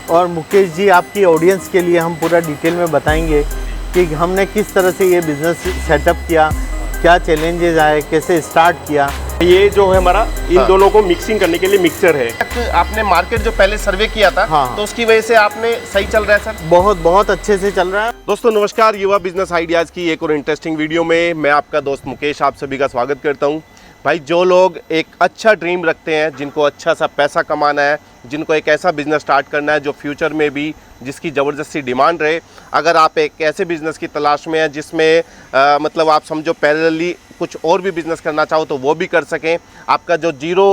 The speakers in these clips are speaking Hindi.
और मुकेश जी आपकी ऑडियंस के लिए हम पूरा डिटेल में बताएंगे कि हमने किस तरह से ये बिज़नेस सेटअप किया, क्या चैलेंजेस आए, कैसे स्टार्ट किया। ये जो है हमारा इन दोनों को मिक्सिंग करने के लिए मिक्सर है। आपने मार्केट जो पहले सर्वे किया था, तो उसकी वजह से आपने सही चल रहा है सर? बहुत अच्छे से चल रहा है। दोस्तों नमस्कार, युवा बिजनेस आइडियाज़ की एक और इंटरेस्टिंग वीडियो में मैं आपका दोस्त मुकेश आप सभी का स्वागत करता हूं। भाई, जो लोग एक अच्छा ड्रीम रखते हैं, जिनको अच्छा सा पैसा कमाना है, जिनको एक ऐसा बिज़नेस स्टार्ट करना है जो फ्यूचर में भी जिसकी ज़बरदस्ती डिमांड रहे, अगर आप एक ऐसे बिज़नेस की तलाश में हैं जिसमें मतलब आप समझो पैरेलली कुछ और भी बिज़नेस करना चाहो तो वो भी कर सकें, आपका जो जीरो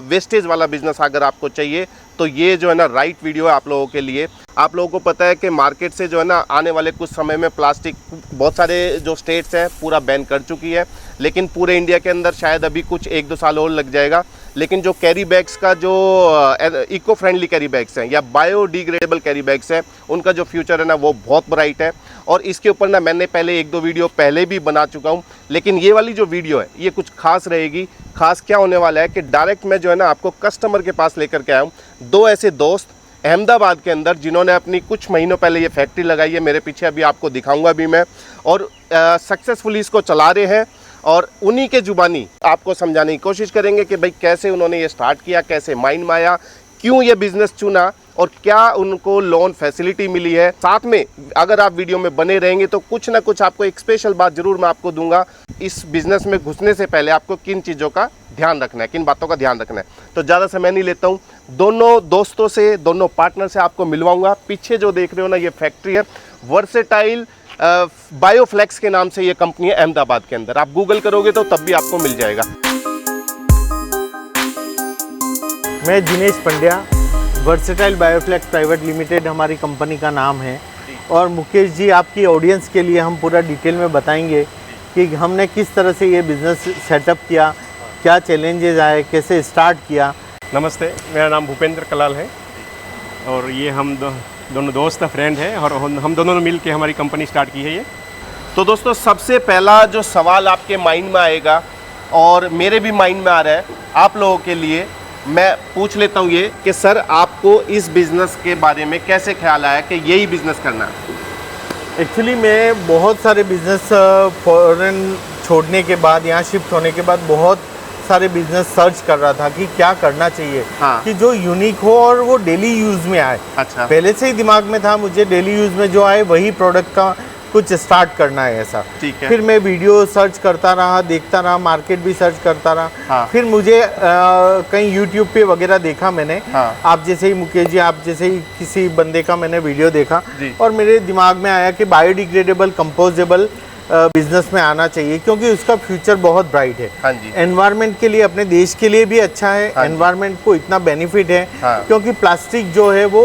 वेस्टेज वाला बिज़नेस अगर आपको चाहिए तो ये जो है ना राइट वीडियो है आप लोगों के लिए। आप लोगों को पता है कि मार्केट से जो है ना आने वाले कुछ समय में प्लास्टिक बहुत सारे जो स्टेट्स हैं पूरा बैन कर चुकी है, लेकिन पूरे इंडिया के अंदर शायद अभी कुछ 1-2 साल और लग जाएगा। लेकिन जो कैरी बैग्स का जो इको फ्रेंडली कैरी बैग्स हैं या बायोडिग्रेडेबल कैरी बैग्स हैं, उनका जो फ्यूचर है ना वो बहुत ब्राइट है। और इसके ऊपर ना मैंने पहले 1-2 वीडियो पहले भी बना चुका हूँ, लेकिन ये वाली जो वीडियो है ये कुछ खास रहेगी। खास क्या होने वाला है कि डायरेक्ट मैं जो है ना आपको कस्टमर के पास लेकर के आया हूँ। 2 ऐसे दोस्त अहमदाबाद के अंदर जिन्होंने अपनी कुछ महीनों पहले ये फैक्ट्री लगाई है, मेरे पीछे अभी आपको दिखाऊंगा भी मैं, और सक्सेसफुली इसको चला रहे हैं। और उन्हीं के जुबानी आपको समझाने की कोशिश करेंगे कि भाई कैसे उन्होंने ये स्टार्ट किया, कैसे माइंड में आया, क्यों ये बिज़नेस चुना और क्या उनको लोन फैसिलिटी मिली है। साथ में अगर आप वीडियो में बने रहेंगे तो कुछ ना कुछ आपको एक स्पेशल बात ज़रूर मैं आपको दूंगा। इस बिज़नेस में घुसने से पहले आपको किन चीज़ों का ध्यान रखना है, किन बातों का ध्यान रखना है। तो ज़्यादा समय नहीं लेता हूँ, दोनों दोस्तों से, दोनों पार्टनर से आपको मिलवाऊंगा। पीछे जो देख रहे हो ना ये फैक्ट्री है वर्सेटाइल बायोफ्लेक्स के नाम से ये कंपनी है अहमदाबाद के अंदर। आप गूगल करोगे तो तब भी आपको मिल जाएगा। मैं Dinesh Pandya, versatile Bioflex private limited हमारी कंपनी का नाम है। और मुकेश जी आपकी ऑडियंस के लिए हम पूरा डिटेल में बताएंगे कि हमने किस तरह से ये बिज़नेस सेटअप किया, क्या चैलेंजेस आए, कैसे स्टार्ट किया। नमस्ते, मेरा नाम भूपेंद्र कलाल है और ये हम दोनों दोस्त फ्रेंड हैं और हम दोनों ने मिल के हमारी कंपनी स्टार्ट की है ये। तो दोस्तों सबसे पहला जो सवाल आपके माइंड में आएगा और मेरे भी माइंड में आ रहा है आप लोगों के लिए, मैं पूछ लेता हूँ ये कि सर आपको इस बिज़नेस के बारे में कैसे ख्याल आया कि यही बिज़नेस करना है? एक्चुअली मैं बहुत सारे बिज़नेस फॉरेन छोड़ने के बाद, यहाँ शिफ्ट होने के बाद बहुत सारे बिज़नेस सर्च कर रहा था कि क्या करना चाहिए कि जो यूनिक हो और वो डेली यूज़ में आए। अच्छा। पहले से ही दिमाग में था मुझे डेली यूज़ में जो आए वही प्रोडक्ट का कुछ स्टार्ट करना है ऐसा। ठीक है। फिर मैं वीडियो सर्च करता रहा, देखता रहा, मार्केट भी सर्च करता रहा। फिर मुझे कहीं यूट्यूब पे वगैरह देखा मैंने। आप जैसे ही मुकेश जी, आप जैसे ही किसी बंदे का मैंने वीडियो देखा और मेरे दिमाग में आया कि बायोडिग्रेडेबल कंपोजेबल बिजनेस में आना चाहिए क्योंकि उसका फ्यूचर बहुत ब्राइट है। हाँ जी। एनवायरनमेंट के लिए, अपने देश के लिए भी अच्छा है। एनवायरनमेंट को इतना बेनिफिट है क्योंकि प्लास्टिक जो है वो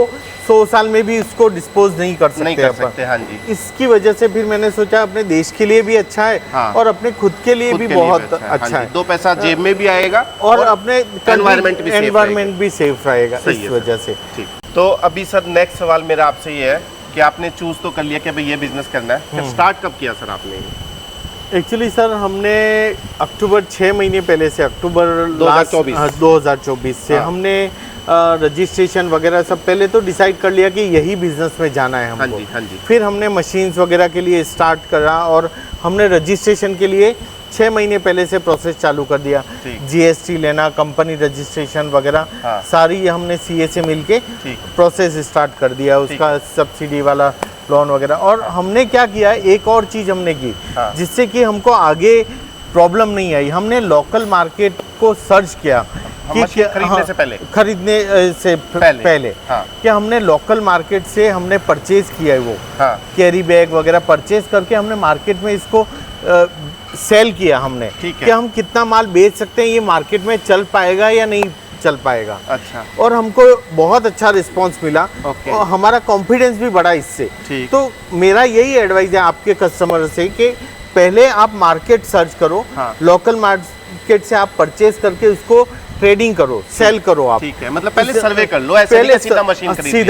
100 साल में भी उसको डिस्पोज नहीं कर सकते। हाँ जी। इसकी वजह से फिर मैंने सोचा अपने देश के लिए भी अच्छा है और अपने खुद के लिए भी बहुत अच्छा है। 2 पैसा जेब में भी आएगा और अपने एनवायरनमेंट भी सेफ रहेगा इस वजह से। तो अभी सर नेक्स्ट सवाल मेरा आपसे ये है कि आपने चूज तो कर लिया कि भाई ये बिजनेस करना है, फिर स्टार्ट कब किया सर आपने? एक्चुअली सर हमने अक्टूबर 6 महीने पहले से, अक्टूबर 2024 से हमने रजिस्ट्रेशन वगैरह सब पहले तो डिसाइड कर लिया कि यही बिजनेस में जाना है हमको। हाँ जी। फिर हमने मशीन्स वगैरह के लिए स्टार्ट करा और हमने रजिस्ट्रेशन के लिए 6 महीने पहले से प्रोसेस चालू कर दिया। GST लेना, कंपनी रजिस्ट्रेशन वगैरह सारी हमने CA से मिलके प्रोसेस स्टार्ट कर दिया, उसका सब्सिडी वाला लोन वगैरह। और हमने क्या किया, एक और चीज़ हमने की जिससे कि हमको आगे प्रॉब्लम नहीं आई। हमने लोकल मार्केट को सर्च किया कि खरीदने से पहले कि हमने लोकल मार्केट से हमने परचेज किया है वो कैरी बैग वगैरह परचेज करके हमने मार्केट में इसको सेल किया हमने कि हम कितना माल बेच सकते हैं, ये मार्केट में चल पाएगा या नहीं चल पाएगा। अच्छा। और हमको बहुत अच्छा रिस्पांस मिला और हमारा कॉन्फिडेंस भी बढ़ा इससे। तो मेरा यही एडवाइस है आपके कस्टमर से कि पहले आप मार्केट सर्च करो, लोकल मार्केट से आप परचेज करके उसको ट्रेडिंग करो, सेल करो आप। ठीक है, मतलब पहले सर्वे कर लो, ऐसे नहीं सीधा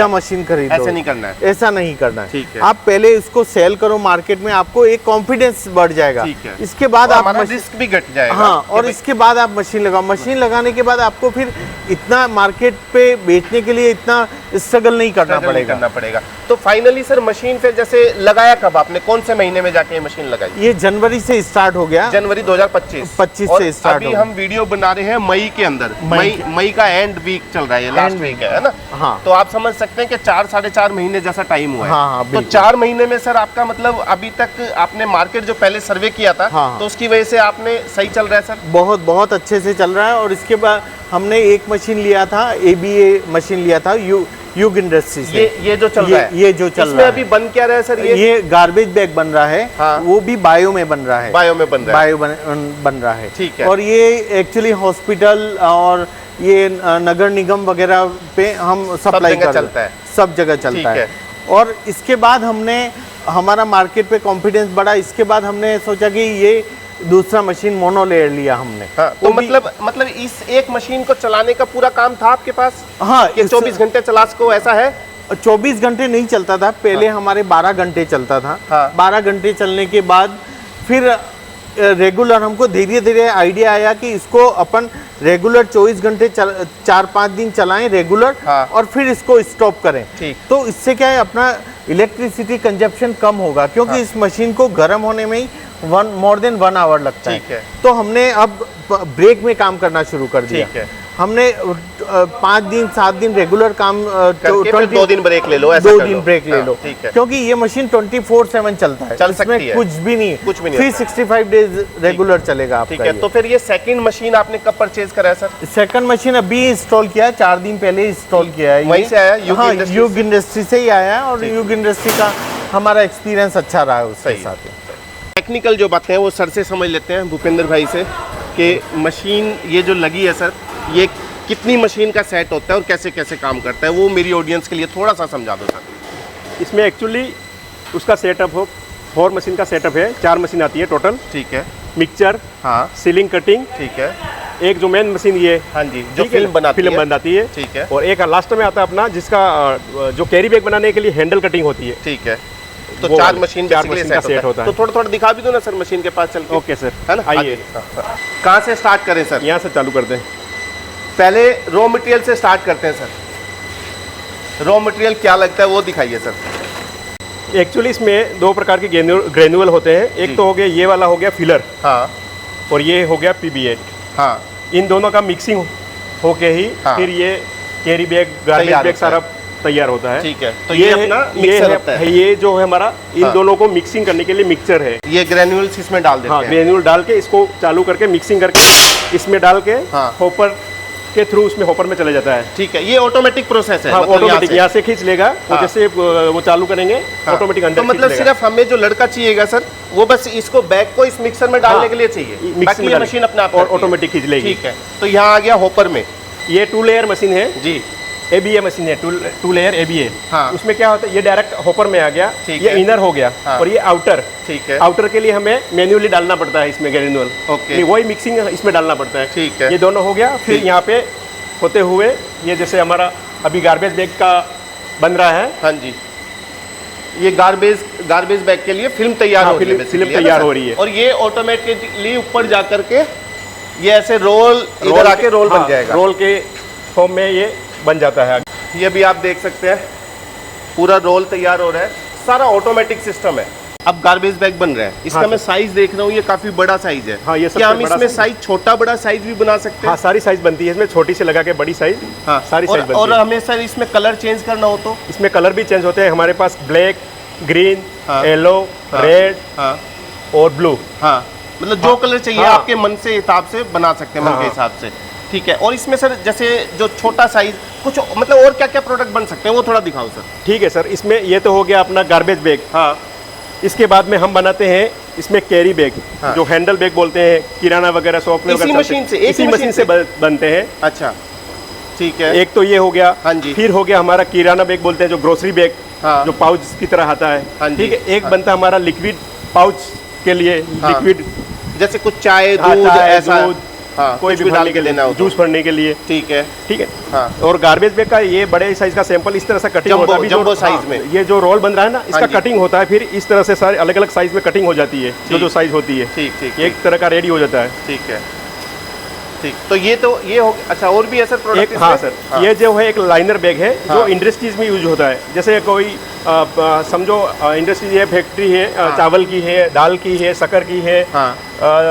मशीन खरीद लो, ऐसे नहीं करना है, ऐसा नहीं करना है। ठीक है। आप पहले इसको सेल करो मार्केट में, आपको एक कॉन्फिडेंस बढ़ जाएगा। ठीक है। इसके बाद आप रिस्क भी घट जाएगा। हाँ, और इसके बाद आप मशीन लगाओ। मशीन लगाने के बाद आपको फिर इतना मार्केट पे बेचने के लिए इतना स्ट्रगल नहीं करना पड़ेगा। तो फाइनली सर मशीन फिर जैसे लगाया कब आपने, कौन से महीने में जाके ये मशीन लगाई? ये जनवरी से स्टार्ट हो गया, जनवरी 2025 से स्टार्ट। अभी हम वीडियो बना रहे हैं मई के अंदर, मई का एंड वीक चल रहा है, लास्ट वीक है ना? हाँ। तो आप समझ सकते हैं कि 4-4.5 महीने जैसा टाइम हुआ है। हाँ, तो 4 महीने में सर आपका मतलब अभी तक आपने मार्केट जो पहले सर्वे किया था, हाँ, तो उसकी वजह से आपने सही चल रहा है सर? बहुत अच्छे से चल रहा है। और इसके बाद हमने एक मशीन लिया था, ABA मशीन लिया था युग इंडस्ट्री से। ये जो चल रहा है, ये जो चल रहा है, अभी बन क्या रहा है सर? ये गार्बेज बैग बन रहा है। हाँ। वो भी बायो में बन रहा है, बन रहा है। ठीक है। और ये एक्चुअली हॉस्पिटल और ये नगर निगम वगैरह पे हम सप्लाई चलता है, सब जगह चलता है। और इसके बाद हमारा मार्केट पे कॉन्फिडेंस बढ़ा। इसके बाद हमने सोचा कि ये दूसरा मशीन मोनो लेयर लिया हमने। हाँ, तो मतलब इस एक मशीन को चलाने का पूरा काम था आपके पास? हाँ, ये 24 घंटे चला सको, ऐसा है? 24 घंटे नहीं चलता था पहले। हाँ। हमारे 12 घंटे चलता था। हाँ। 12 घंटे चलने के बाद फिर रेगुलर हमको धीरे धीरे आइडिया आया कि इसको अपन रेगुलर 24 घंटे 4-5 दिन चलाएं रेगुलर। हाँ। और फिर इसको स्टॉप करें। ठीक। तो इससे क्या है, अपना इलेक्ट्रिसिटी कंजप्शन कम होगा, क्योंकि इस मशीन को गर्म होने में ही मोर देन 1 आवर लगता है। तो हमने अब ब्रेक में काम करना शुरू कर दिया। ठीक है। हमने 5-7 दिन रेगुलर काम करके फिर 2 दिन ब्रेक ले लो, ऐसा 2 दिन ब्रेक ले लो। ठीक है। क्योंकि ये मशीन 24/7 चलता है, चल सकती है, कुछ भी नहीं, 365 डेज रेगुलर चलेगा आपका। ठीक है। तो फिर ये सेकंड मशीन आपने कब परचेज करा है सर? सेकंड मशीन अभी इंस्टॉल किया है, 4 दिन पहले इंस्टॉल किया है। वहीं से आया? युग इंडस्ट्री से ही आया है। और युग इंडस्ट्री का हमारा एक्सपीरियंस अच्छा रहा है उसके साथ। टेक्निकल जो बातें हैं वो सर से समझ लेते हैं, भूपेंद्र भाई से, कि मशीन ये जो लगी है सर, ये कितनी मशीन का सेट होता है और कैसे कैसे काम करता है, वो मेरी ऑडियंस के लिए थोड़ा सा समझा दो सर। इसमें एक्चुअली उसका सेटअप 4 मशीन का सेटअप है, 4 मशीन आती है टोटल। ठीक है। मिक्सचर, हाँ, सीलिंग कटिंग, ठीक है, एक जो मेन मशीन ये, हाँ जी, जो फिल्म बनाती है, ठीक है, और एक लास्ट में आता है अपना जिसका जो कैरी बैग बनाने के लिए हैंडल कटिंग होती है। ठीक है। तो 4 मशीन का सेट होता है। तो थोड़ा दिखा भी दो ना सर मशीन के पास चल के। ओके सर, है ना? आइए। कहाँ से स्टार्ट करें सर? यहाँ से चालू करते हैं। पहले रॉ मटेरियल से स्टार्ट करते हैं सर। रॉ मटेरियल क्या लगता है वो दिखाइए सर। एक्चुअली इसमें 2 प्रकार के ग्रेनुअल होते हैं। एक तो हो गया, ये वाला हो गया फिलर। हाँ। और ये हो गया PB8। हाँ। इन दोनों का मिक्सिंग होके ही फिर ये कैरी बैग, गार्बेज बैग सारा तैयार होता है। ठीक है। तो ये अपना मिक्सर होता है। ये जो है हमारा इन दोनों को मिक्सिंग करने के लिए मिक्सचर है। ये ग्रेन्यूल्स इसमें डाल देते हैं। ग्रेन्यूल डाल के इसको चालू करके मिक्सिंग करके इसमें डाल के हॉपर के थ्रू उसमें हॉपर में चला जाता है। ठीक है। ये ऑटोमेटिक प्रोसेस है। ऑटोमेटिक यहाँ से खींच लेगा। जैसे वो चालू करेंगे ऑटोमेटिक अंदर। तो मतलब सिर्फ हमें जो लड़का चाहिएगा सर, वो बस इसको बैग को इस मिक्सर में डालने के लिए चाहिए, बाकी ये मशीन अपने आप ऑटोमेटिक खींच लेगी। ठीक है। तो यहाँ आ गया हॉपर में। ये 2 लेयर मशीन है जी, ABA मशीन है, 2 लेयर ABA। हाँ। उसमें क्या होता है, ये डायरेक्ट हॉपर में आ गया, ये इनर हो गया। हाँ। और ये आउटर। ठीक है। आउटर के लिए हमें मैन्युअली डालना पड़ता है इसमें ग्रेनुअल। ओके। वही मिक्सिंग इसमें डालना पड़ता है। ठीक है। ये दोनों हो गया। फिर यहाँ पे होते हुए ये जैसे हमारा अभी गार्बेज बैग का बन रहा है। हाँ जी, ये गार्बेज बैग के लिए फिल्म तैयार हो रही है। फिल्म तैयार हो रही है। और ये ऑटोमेटिकली ऊपर जा करके ये ऐसे रोल इधर आके रोल बन जाएगा। रोल के फॉर्म में ये बन जाता है। ये भी आप देख सकते हैं, पूरा रोल तैयार हो रहा है, सारा ऑटोमेटिक सिस्टम है। अब गार्बेज बैग बन रहा है, इसका मैं साइज देख रहा हूँ, ये काफी बड़ा साइज है। हाँ, ये क्या हम इसमें साइज छोटा बड़ा साइज भी बना सकते हैं? हाँ, सारी साइज बनती है इसमें, छोटी से लगा के बड़ी साइज। हाँ, सारी साइज बनती है। और हमें सर इसमें कलर चेंज करना हो तो? इसमें कलर भी चेंज होते हैं हमारे पास, ब्लैक, ग्रीन, येलो, रेड और ब्लू। हाँ, मतलब जो कलर चाहिए आपके मन से हिसाब से बना सकते हैं, मन के हिसाब से। ठीक है। और इसमें सर जैसे जो छोटा साइज कुछ मतलब और क्या क्या प्रोडक्ट बन सकते हैं वो थोड़ा दिखाओ सर। ठीक है सर, इसमें ये तो हो गया अपना गार्बेज बैग। हाँ। इसके बाद में हम बनाते हैं इसमें कैरी बैग, जो हैंडल बैग बोलते हैं, किराना वगैरह शॉप में इसी मशीन से बनते हैं। अच्छा, ठीक है। एक तो ये हो गया। हाँ जी। फिर हो गया हमारा किराना बैग बोलते हैं, जो ग्रोसरी बैग, जो पाउच की तरह आता है। हाँ जी। ठीक है। एक बनता है हमारा लिक्विड पाउच के लिए, लिक्विड जैसे कुछ चाय, दूध, ऐसा कोई भी भरने के लिए, जूस भरने के लिए। ठीक है। ठीक है। हाँ। और गार्बेज बैग का ये बड़े साइज का सैंपल इस तरह से कटिंग होता है, जंबो साइज में। ये जो रोल बन रहा है ना, इसका कटिंग होता है, फिर इस तरह से सारे अलग अलग साइज में कटिंग हो जाती है, जो साइज होती है। ठीक ठीक। एक तरह का रेडी हो जाता है। ठीक है। ठीक, तो ये हो, अच्छा और भी है सर प्रोडक्ट? हाँ सर, ये जो है एक लाइनर बैग है जो इंडस्ट्रीज में यूज होता है। जैसे कोई समझो इंडस्ट्री है, फैक्ट्री है, चावल की है, दाल की है, शक्कर की है,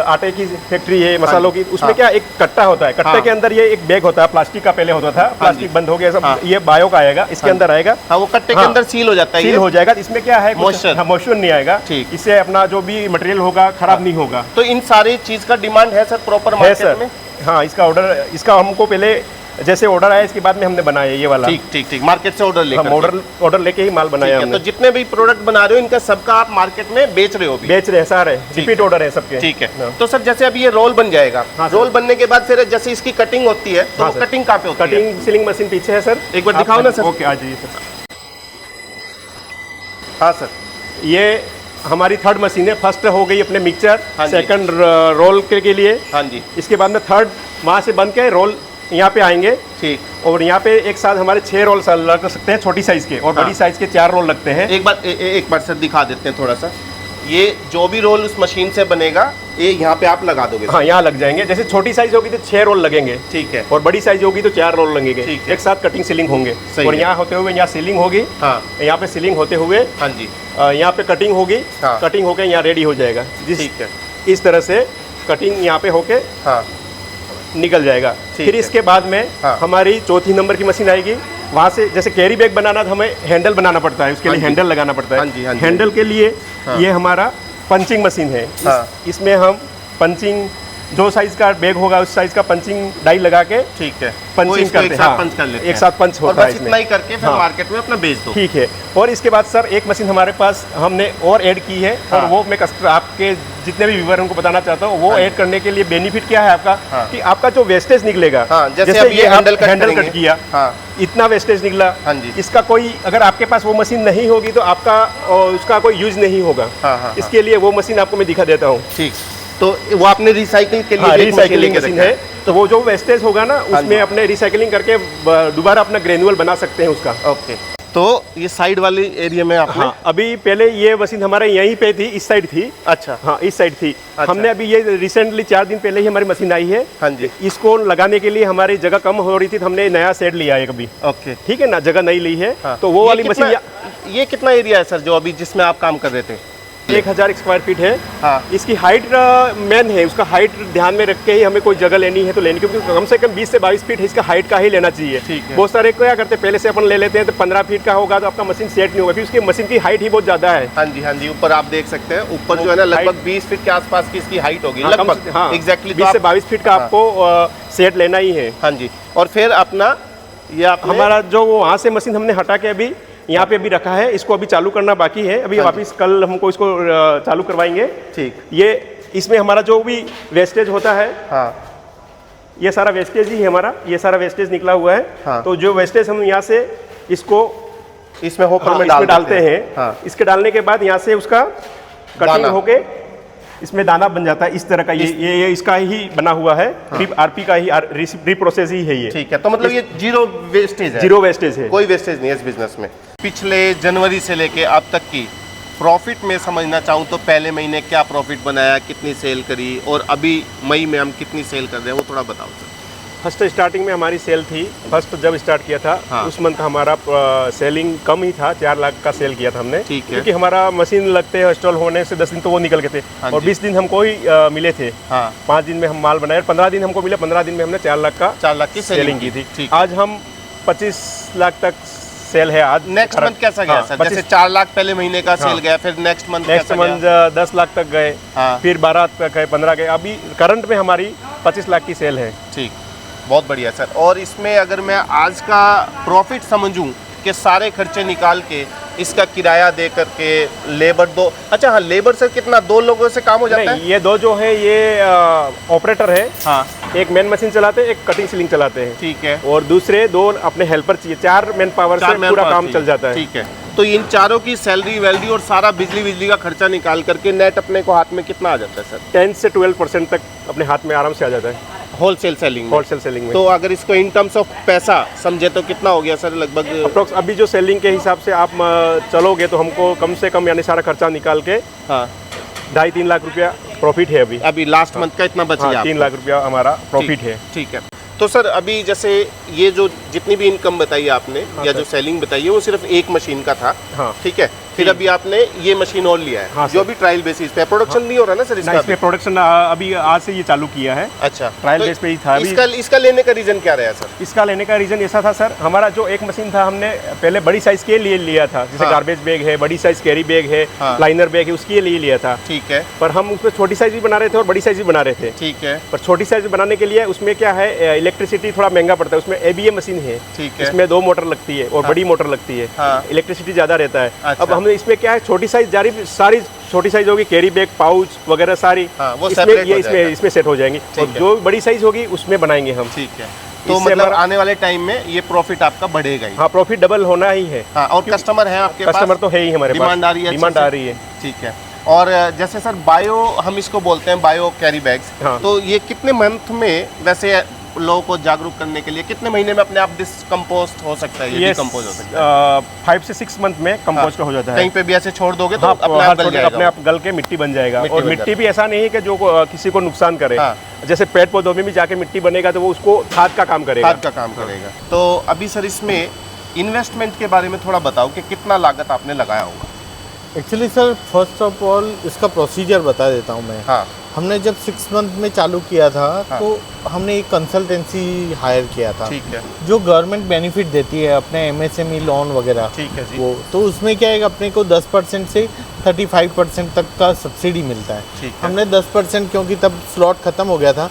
आटे की फैक्ट्री है, मसालों की, उसमें क्या एक कट्टा होता है, कट्टे के अंदर ये एक बैग होता है, प्लास्टिक का पहले होता था, प्लास्टिक बंद हो गया सब, ये बायो का आएगा, इसके अंदर आएगा। हाँ, वो कट्टे के अंदर सील हो जाता है, सील हो जाएगा। इसमें क्या है, मॉइस्चर नहीं आएगा, ठीक। इससे अपना जो भी मटेरियल होगा खराब नहीं होगा। तो इन सारी चीज का डिमांड है सर प्रॉपर मार्केट में? हाँ, इसका ऑर्डर, इसका हमको पहले जैसे ऑर्डर आया इसके बाद में हमने बनाया ये वाला। ठीक ठीक ठीक, मार्केट से ऑर्डर लेकर? हम ऑर्डर लेके ही माल बनाया हमने। तो जितने भी प्रोडक्ट बना रहे हो इनका सबका आप मार्केट में बेच रहे हो? बेच रहे हैं सारे, रिपीट ऑर्डर है सबके। ठीक है। तो सर जैसे अभी ये रोल बन जाएगा, रोल बनने के बाद फिर जैसे इसकी कटिंग होती है, तो कटिंग कहाँ पे होती है? कटिंग सीलिंग मशीन पीछे है सर, एक बार दिखाओ ना सर। ओके, आ जाइए सर। हाँ सर, ये हमारी थर्ड मशीन है। फर्स्ट हो गई अपने मिक्सचर, सेकंड रोल के लिए। हाँ जी। इसके बाद में थर्ड वहाँ से बन के रोल यहाँ पे आएंगे। ठीक। और यहाँ पे एक साथ हमारे 6 रोल लग सकते हैं, छोटी साइज के, और बड़ी साइज के 4 रोल लगते हैं। एक बार सर दिखा देते हैं थोड़ा सा। ये जो भी रोल उस मशीन से बनेगा ये यहाँ पे आप लगा दोगे? हाँ, यहाँ लग जाएंगे। जैसे छोटी साइज होगी तो 6 रोल लगेंगे। ठीक है। और बड़ी साइज होगी तो 4 रोल लगेंगे। एक साथ कटिंग सीलिंग होंगे। और यहाँ होते हुए यहाँ सीलिंग होगी। हाँ। यहाँ पे सीलिंग होते हुए, हाँ जी, यहाँ पे कटिंग होगी। हाँ। कटिंग होके यहाँ रेडी हो जाएगा। ठीक है। इस तरह से कटिंग यहाँ पे होके हाँ निकल जाएगा। फिर इसके बाद में हमारी चौथी नंबर की मशीन आएगी। वहाँ से जैसे कैरी बैग बनाना तो हमें हैंडल बनाना पड़ता है, उसके लिए हैंडल लगाना पड़ता है। हैंडल के लिए ये हमारा पंचिंग मशीन है। इसमें हम पंचिंग, जो साइज का बैग होगा उस साइज का पंचिंग डाई लगा के, ठीक है, पंचिंग करते हैं। पंच कर लेते हैं, एक साथ पंच होता है। इतना ही करके फिर मार्केट में अपना बेच दो। ठीक है। और इसके बाद सर एक मशीन हमारे पास हमने और ऐड की है, और वो मैं आपके जितने भी व्यूअर उनको बताना चाहता हूँ। वो ऐड करने के लिए बेनिफिट क्या है आपका, कि आपका जो वेस्टेज निकलेगा, जैसे अब ये हैंडल कट किया, इतना वेस्टेज निकला, इसका कोई, अगर आपके पास वो मशीन नहीं होगी तो आपका उसका कोई यूज नहीं होगा। इसके लिए वो मशीन आपको मैं दिखा देता हूँ। ठीक, तो वो आपने रिसाइकलिंग के लिए रिसाइकलिंग मशीन है, तो वो जो वेस्टेज होगा ना उसमें अपने रिसाइकलिंग करके दोबारा अपना ग्रेनुअल बना सकते हैं उसका। ओके। तो ये साइड वाली एरिया में आपने? हाँ, अभी पहले ये मशीन हमारे यहीं पे थी, इस साइड थी। अच्छा। हाँ, इस साइड थी। अच्छा। हमने अभी ये रिसेंटली 4 दिन पहले ही हमारी मशीन आई है। हाँ जी। इसको लगाने के लिए हमारी जगह कम हो रही थी, तो हमने नया सेट लिया है अभी। ओके, ठीक है ना, जगह नहीं ली है। तो वो वाली मशीन, ये कितना एरिया है सर जो अभी जिसमें आप काम कर रहे थे? 1000 स्क्वायर फीट है। इसकी हाइट मेन है, उसका हाइट ध्यान में रख के ही हमें कोई जगह लेनी है तो लेनी, क्योंकि कम से कम 20 से 22 फीट इसका हाइट का ही लेना चाहिए। बहुत सारे क्या करते हैं, पहले से अपन ले लेते हैं तो 15 फीट का होगा तो आपका मशीन सेट नहीं होगा, क्योंकि उसकी मशीन की हाइट ही बहुत ज्यादा है। हाँ जी, हाँ जी, ऊपर आप देख सकते हैं, ऊपर जो है ना लगभग 20 फीट के आसपास की इसकी हाइट होगी लगभग। हाँ, एग्जैक्टली 20 से 22 फीट का आपको सेट लेना ही है। हाँ जी। और फिर अपना ये हमारा जो वहाँ से मशीन हमने हटा के अभी यहाँ पे अभी रखा है, इसको अभी चालू करना बाकी है। अभी वापस कल हमको इसको चालू करवाएंगे। ठीक। ये इसमें हमारा जो भी वेस्टेज होता है, ये सारा वेस्टेज ही है हमारा, ये सारा वेस्टेज निकला हुआ है। तो जो वेस्टेज हम यहाँ से इसको इसमें होपर में डालते हैं। इसके डालने के बाद यहाँ से उसका कटिंग होके इसमें दाना बन जाता है इस तरह का। ये इसका ही बना हुआ है। आरपी का ही रिप्रोसेस ही है ये। ठीक है, तो मतलब ये जीरो वेस्टेज है? जीरो वेस्टेज है, कोई वेस्टेज नहीं है इस बिजनेस में। पिछले जनवरी से लेके अब तक की प्रॉफिट में समझना चाहूँ तो पहले महीने क्या प्रॉफिट बनाया, कितनी सेल करी, और अभी मई में हम कितनी सेल कर रहे हैं वो थोड़ा बताओ सर। फर्स्ट स्टार्टिंग में हमारी सेल थी, फर्स्ट जब स्टार्ट किया था उस मंथ का हमारा सेलिंग कम ही था, 4 लाख का सेल किया था हमने। ठीक है। क्योंकि हमारा मशीन लगते हैं इंस्टॉल होने से 10 दिन तो वो निकल गए थे। और 20 दिन हमको ही मिले थे। 5 दिन में हम माल बनाए, 15 दिन हमको मिले, 15 दिन में हमने 4 लाख की सेलिंग की थी। आज हम 25 लाख तक सेल है। आज नेक्स्ट मंथ कैसा गया सर? जैसे 4 लाख पहले महीने का सेल गया, फिर नेक्स्ट मंथ 10 लाख तक गए, फिर 12 तक गए, 15 गए, अभी करंट में हमारी 25 लाख की सेल है। ठीक, बहुत बढ़िया सर। और इसमें अगर मैं आज का प्रॉफिट समझूं कि सारे खर्चे निकाल के इसका किराया दे करके लेबर दो, अच्छा हाँ, लेबर सर कितना, 2 लोगों से काम हो जाता है? ये 2 जो है ये ऑपरेटर है। हाँ। एक मैन मशीन चलाते हैं, एक कटिंग सीलिंग चलाते हैं। ठीक है। और दूसरे 2 अपने हेल्पर चाहिए। 4 मैन पावर से पूरा काम चल जाता है। ठीक है। तो इन चारों की सैलरी वैल्यू और सारा बिजली का खर्चा निकाल करके नेट अपने को हाथ में कितना आ जाता है सर? 10 से 12% तक अपने हाथ में आराम से आ जाता है होलसेल सेलिंग में। तो अगर इसको इन टर्म्स ऑफ पैसा समझे तो कितना हो गया सर लगभग? अप्रोक्स अभी जो सेलिंग के हिसाब से आप चलोगे तो हमको कम से कम यानी सारा खर्चा निकाल के 2.5-3 लाख रुपया प्रॉफिट है अभी। अभी लास्ट मंथ का इतना बच गया? 3 लाख रुपया हमारा प्रॉफिट है। ठीक है। तो सर अभी जैसे ये जो जितनी भी इनकम बताई आपने या जो सेलिंग बताई है वो सिर्फ एक मशीन का था, ठीक है। फिर अभी आपने ये मशीन और लिया है जो अभी ट्रायल बेसिस पे, प्रोडक्शन नहीं हो रहा ना सर इसका? इसमें प्रोडक्शन अभी आज से ये चालू किया है। अच्छा, ट्रायल बेस पे ही था। इसका लेने का रीजन क्या रहा सर? इसका लेने का रीजन ऐसा था सर, हमारा जो एक मशीन था हमने पहले बड़ी साइज के लिए लिया था, जैसे गार्बेज बैग है, बड़ी साइज कैरी बैग है, लाइनर बैग है, उसके लिए लिया था। ठीक है। पर हम उसमें छोटी साइज भी बना रहे थे और बड़ी साइज भी बना रहे थे। ठीक है। पर छोटी साइज बनाने के लिए उसमें क्या है, इलेक्ट्रिसिटी थोड़ा महंगा पड़ता है। उसमें ABA मशीन है, इसमें 2 मोटर लगती है और बड़ी मोटर लगती है, इलेक्ट्रिसिटी ज्यादा रहता है। अब हमने इसमें क्या है, छोटी साइज सारी छोटी साइज होगी, कैरी बैग, पाउच वगैरह सारी इसमें सेट हो जाएंगी, और जो बड़ी साइज होगी उसमें बनाएंगे हम। ठीक है। तो मतलब आने वाले टाइम में ये प्रॉफिट आपका बढ़ेगा ही? हाँ, प्रॉफिट डबल होना ही है। और कस्टमर है आपके पास? कस्टमर तो है ही हमारे पास, डिमांड आ रही है? डिमांड आ रही है। ठीक है। और जैसे सर बायो हम इसको बोलते हैं, बायो कैरी बैग्स, तो ये कितने मंथ में वैसे लोगों को जागरूक करने के लिए कितने महीने में अपने आप डिस्कम्पोस्ट हो सकता है, ये डिकम्पोज हो सकता है? 5 से 6 मंथ में कंपोस्ट हो जाता है। कहीं पे भी ऐसे छोड़ दोगे तो अपने आप गल के मिट्टी बन जाएगा। और मिट्टी भी ऐसा नहीं है कि जो किसी को नुकसान करे। जैसे पेड़ पौधों में भी जाके मिट्टी बनेगा तो वो उसको खाद का काम करेगा। तो अभी सर इसमें इन्वेस्टमेंट के बारे में थोड़ा बताओ कि कितना लागत आपने लगाया होगा? Actually sir first of all इसका प्रोसीजर बता देता हूँ मैं। हमने जब 6 मंथ में चालू किया था तो हमने एक कंसल्टेंसी हायर किया था। ठीक है। जो गवर्नमेंट बेनिफिट देती है अपने MSME लोन वगैरह। ठीक है जी। वो तो उसमें क्या है, अपने को 10% से 35% तक का सब्सिडी मिलता है। ठीक है। हमने 10%, क्योंकि तब स्लॉट खत्म हो गया था,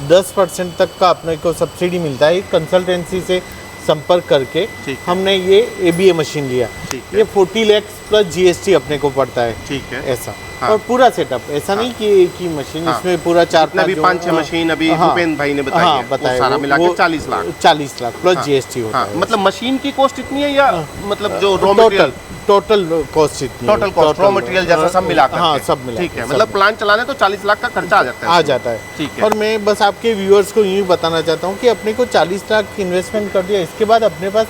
10% तक का अपने को सब्सिडी मिलता है। कंसल्टेंसी से संपर्क करके हमने ये ABA मशीन लिया। ये 40 लाख प्लस GST अपने को पड़ता है। ठीक है। ऐसा और पूरा सेटअप ऐसा नहीं कि एक ही मशीन, इसमें पूरा 4-5 मशीन अभी भूपेंद्र भाई ने बताया, सारा मिला के 40 लाख प्लस GST होता है। मतलब मशीन की कॉस्ट इतनी है या मतलब जो रॉ मटेरियल टोटल कॉस्ट इतनी, टोटल कॉस्ट रॉ मटेरियल जैसा सब मिलाकर? हाँ, सब मिला। ठीक है। मतलब प्लांट चलाने तो 40 लाख का खर्चा आ जाता है। ठीक है। और मैं बस आपके व्यूअर्स को यूँ बताना चाहता हूँ कि अपने को 40 लाख इन्वेस्टमेंट कर दिया, इसके बाद अपने पास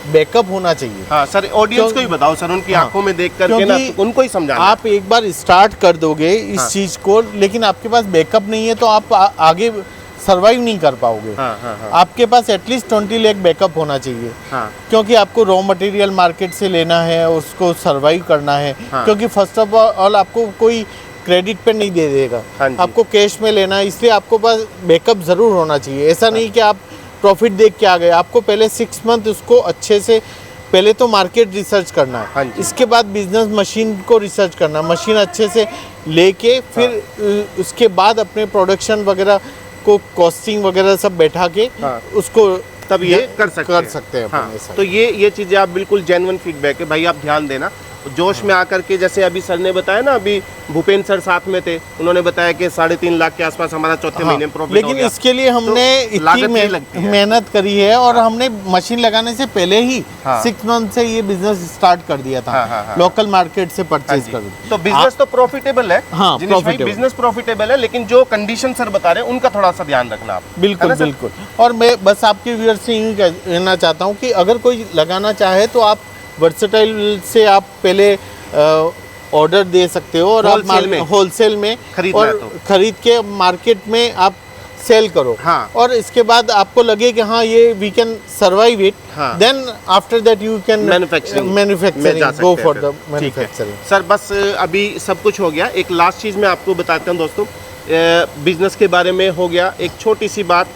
बैकअप होना चाहिए। हाँ सर, ऑडियंस को ही बताओ सर, उनकी आंखों में देख करके ना उनको ही समझाना। आप एक बार स्टार्ट कर दोगे इस चीज को, लेकिन आपके पास बैकअप नहीं है तो आप आगे सर्वाइव नहीं कर पाओगे। आपके पास एटलीस्ट 20 लाख बैकअप होना चाहिए। क्योंकि आपको रॉ मटेरियल मार्केट से लेना है, उसको सर्वाइव करना है। क्योंकि फर्स्ट ऑफ ऑल आपको कोई क्रेडिट पे नहीं दे देगा, आपको कैश में लेना है, इसलिए आपको पास बैकअप जरूर होना चाहिए। ऐसा नहीं कि आप प्रॉफिट देख के आ गए, आपको पहले 6 मंथ उसको अच्छे से, पहले तो मार्केट रिसर्च करना है, इसके बाद बिजनेस मशीन को रिसर्च करना, मशीन अच्छे से लेके फिर उसके बाद अपने प्रोडक्शन वगैरह को कॉस्टिंग वगैरह सब बैठा के उसको तब ये कर सकते हैं। तो ये चीज़ें आप बिल्कुल जेन्युइन फीडबैक है भाई, आप ध्यान देना। जोश में आकर के, जैसे अभी सर ने बताया ना, अभी भूपेंद्र सर साथ में थे, उन्होंने बताया कि 3.5 लाख के आसपास हमारा चौथे महीने में प्रॉफिट हो गया। लेकिन इसके लिए हमने इतनी मेहनत करी है और हमने मशीन लगाने से पहले ही 6 मंथ से ये बिजनेस स्टार्ट कर दिया था। लोकल मार्केट से परचेज कर। तो बिजनेस तो प्रॉफिटेबल है, बिजनेस प्रॉफिटेबल है, लेकिन जो कंडीशन सर बता रहे हैं उनका थोड़ा सा ध्यान रखना आप। बिल्कुल बिल्कुल। और मैं बस आपके व्यूअर्स से यूँ कहना चाहता हूँ कि अगर कोई लगाना चाहे तो आप वर्सेटाइल से आप पहले ऑर्डर दे सकते हो और होलसेल में खरीद के मार्केट में आप सेल करो। और इसके बाद आपको लगे कि हाँ ये we can survive it, then after that you can manufacturing go for the manufacturing. Sir बस अभी सब कुछ हो गया, एक लास्ट चीज़ मैं आपको बताता हूँ दोस्तों, बिजनेस के बारे में हो गया। एक छोटी सी बात,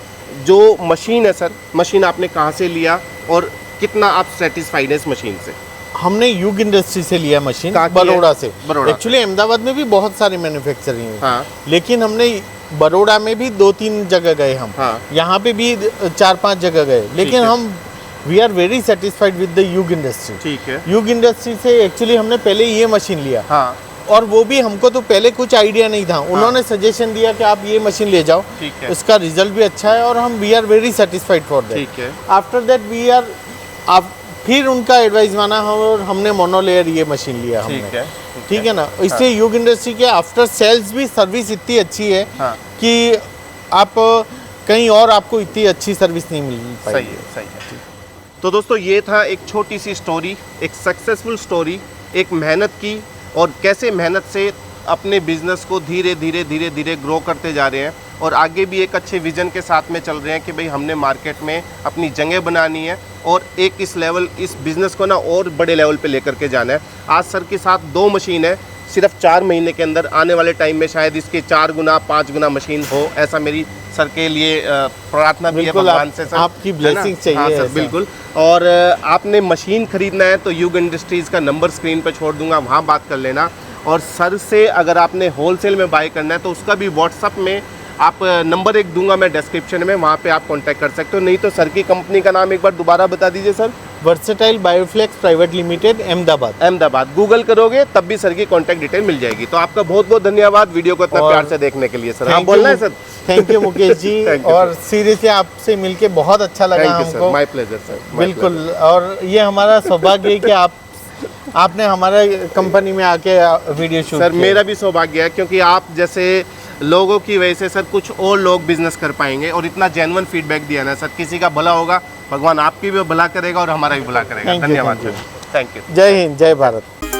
जो मशीन है सर, मशीन आपने कहाँ से लिया और कितना आप सेटिस्फाइड है इस मशीन से? हमने युग इंडस्ट्री से लिया मशीन, बड़ौदा से। एक्चुअली अहमदाबाद में भी बहुत सारी मैन्युफैक्चरिंग है, लेकिन हमने बड़ौदा में भी 2-3 जगह गए हम, यहाँ पे भी 4-5 जगह गए, लेकिन हम we are very satisfied with the Yug industry. ठीक है। युग इंडस्ट्री से एक्चुअली हमने पहले ये मशीन लिया, और वो भी हमको तो पहले कुछ आइडिया नहीं था, उन्होंने सजेशन दिया कि आप ये मशीन ले जाओ, उसका रिजल्ट भी अच्छा है और हम we are very satisfied for that. After that we are फिर उनका एडवाइस माना और हमने मोनोलेयर ये मशीन लिया हमने। ठीक है ना, इसलिए युग इंडस्ट्री के आफ्टर सेल्स भी सर्विस इतनी अच्छी है कि आप कहीं और आपको इतनी अच्छी सर्विस नहीं मिल पाएगी। सही है। तो दोस्तों ये था एक छोटी सी स्टोरी, एक सक्सेसफुल स्टोरी, एक मेहनत की, और कैसे मेहनत से अपने बिजनेस को धीरे धीरे ग्रो करते जा रहे हैं और आगे भी एक अच्छे विजन के साथ में चल रहे हैं कि भाई हमने मार्केट में अपनी जगह बनानी है और एक इस बिज़नेस को ना और बड़े लेवल पे लेकर के जाना है। आज सर के साथ 2 मशीन है, सिर्फ 4 महीने के अंदर, आने वाले टाइम में शायद इसके 4 गुना 5 गुना मशीन हो, ऐसा मेरी सर के लिए प्रार्थना भी है भगवान से सर। आपकी ब्लेसिंग चाहिए। हाँ सर, बिल्कुल। और आपने मशीन खरीदना है तो युग इंडस्ट्रीज़ का नंबर स्क्रीन पर छोड़ दूंगा, वहाँ बात कर लेना। और सर से अगर आपने होलसेल में बाय करना है तो उसका भी व्हाट्सअप में आप नंबर एक दूंगा मैं डिस्क्रिप्शन में, वहाँ पे आप कांटेक्ट कर सकते हो। नहीं तो सर की कंपनी का नाम एक बार दोबारा बता दीजिए sir. Versatile Bioflex private limited, Ahmedabad. Google करोगे तब भी सर की कांटेक्ट डिटेल मिल जाएगी। तो आपका बहुत बहुत धन्यवाद वीडियो को इतना प्यार से देखने के लिए सर। हाँ, बोलना है sir. Thank you Mukesh ji. और सीरियसली आपसे मिलके बहुत अच्छा लगा हमको। My pleasure sir. बिल्कुल। और ये हमारा सौभाग्य है कि आपने हमारा कंपनी में आके वीडियो शूट सर। मेरा भी सौभाग्य है क्योंकि आप जैसे लोगों की वजह से सर कुछ और लोग बिजनेस कर पाएंगे और इतना जेन्युइन फीडबैक दिया ना सर। किसी का भला होगा, भगवान आपकी भी भला करेगा और हमारा भी भला करेगा। धन्यवाद सर। Thank you. जय हिंद, जय भारत।